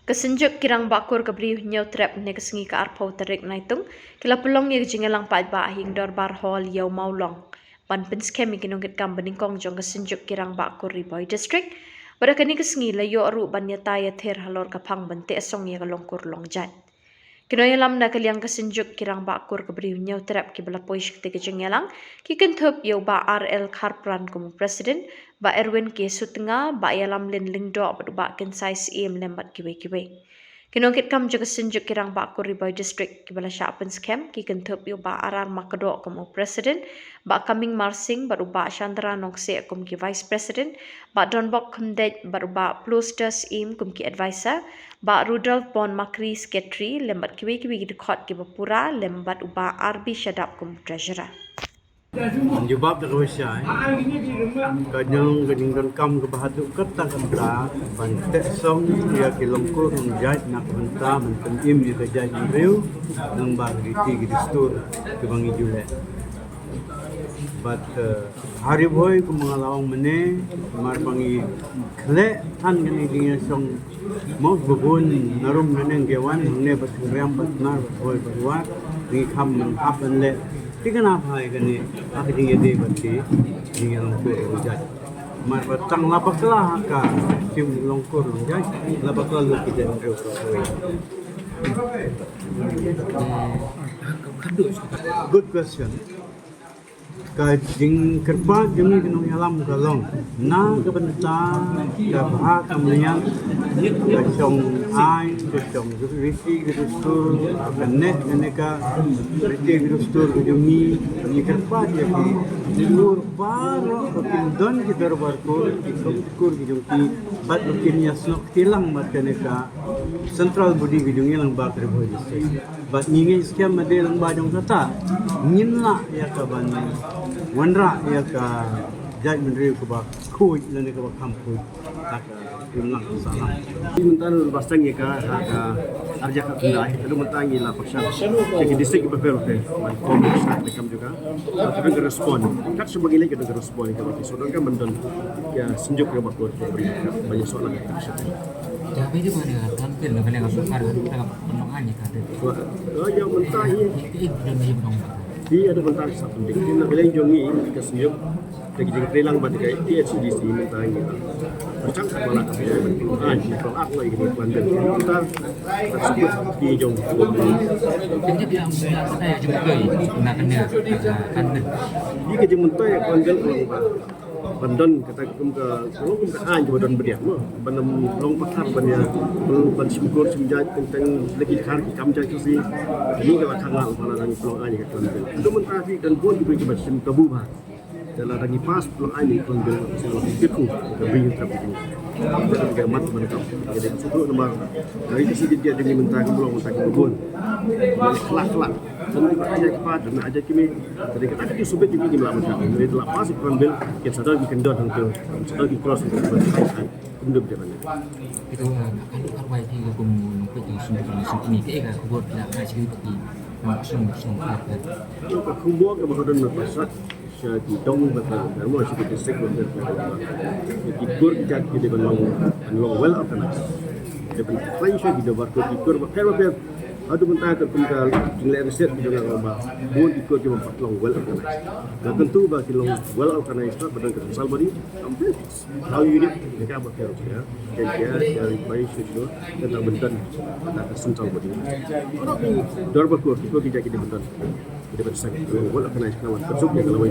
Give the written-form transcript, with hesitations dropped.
Kesenjuk kirang bakur kebri nyau trap ne kesengi ke arpau terik naitung kila pelong ye jingelang pat ba hing dor bar hall yau maulong pan penskem ikinongit kam beningkong jong kesenjuk kirang bakur riboy district pada kini kesengi layo aru banya taya ther halor kapang bente esong ye kalongkur longjat kinoyalam na kaliang kesenjuk kirang bakur kebri nyau trap ki bala poish te kejingelang ki kentup yau ba RL Kharpran kumu president ba Erwin ke sutnga ba yalam lin lingdo ba ken size em lembat kiwe kinongkit kam jaga senjuk kirang ba Riboy district ki bala shapen scam ki kentup yo ba arar makado kumu president ba coming marsing ba ba Chandra nongse kum ki vice president ba donbok kumdej ba plusters im kum ki advisor ba Rudolf Bon Makri secretary lembat kiwe ki dikot ki pura lembat ba RB Shadap kum treasurer Jawab dah kawasya. Kanyang ganingkan kam kebahatu kata kata bantek song dia kilongkur menjait nak benta mentenim dia kejait review nang bagi gitu store ke bangi jule. But hari boy ku mengalawang mene mar bangi kle tan gani dia song mau bubun narum neneng gewan ne batram batnar boy berwa ni kam happen le Tiga apa ini? Aku tinggal di Bati, tinggal longkur rujak. Mar batang lapak lah ka, tim longkur rujak, lapak lalu kita ngeu. Good question. Kajing kerpa jemi kenu yalam kalong. Na kebenta kabah kamlian kacong ai kacong risi gedustur kenek keneka risi gedustur jemi ni kerpa jadi dilur baro kendon kita barkur ikur gejongki bat lukin yasnok tilang mat keneka central budi gejong yalang bak Riboy district bat ninge skam made lang bajong kata nginla ya kaban Wanra ya ka jaj menteri ke bak kuy dan ke bak kampus tak timlang salah. Mentan bastang ya ka arja ka pindah itu mentang ila paksa. Jadi distrik beberapa man komisi rekam juga. Tapi ke respon. Kat sebagai lagi ke respon ke bak sodong kan mendan ya senjuk ke bak banyak soalan yang tak Tapi itu mana tampil nak kena sukar dengan penongannya kata. Yang mentang ini belum penongan. Dia ada bentar satu penting. Dia nak bilang jongi kita senyum. Lagi jadi perilang pada kai THCDC mentang ini. Macam kepala kami kalau aku lagi di London kita tersebut di jong. Jadi bilang saya juga nak kena kangen. Dia kerja mentang yang panggil Bandon kata kum ke kalau kum ke an juga don beriak mah bandam long pakar banya ban simkur simjat tentang lagi khar ki kam jai si ini kalau kangal mana nang pelong an kata itu mentari dan pun diberi kebat sim kabu bah dalam lagi pas pelong an ni pelong bil selalu itu ke beri tapi jadi juga mat mereka jadi suku nomor dari sisi dia demi mentari pelong mentari kebun kelak dan aja cepat dan aja kimi jadi kita itu subit juga di melawan kami dari telah pas ambil kita sadar bikin dot untuk sadar di cross untuk kemudian berjalan itu kan arwahที่กุมก็อยู่สุนนี่ก็เอกขบวนหลักอาชีพที่สงครับ itu kumbuh ke bahagian pasat di dong betul dan mau seperti distrik betul di kur jat di belong well organized jadi franchise di dalam kur bakal Aduh mentah terpenggal jumlah riset di dalam lomba buat ikut cuma 4 long well organized. Dan tentu bagi long well organized pada kesal body hampir how unit mereka bakal ya. Jadi dari bayi susu tentang bentan tentang kesal body. Dor bakur itu kita bentan. Kita bersama well organized kawan tersebut kalau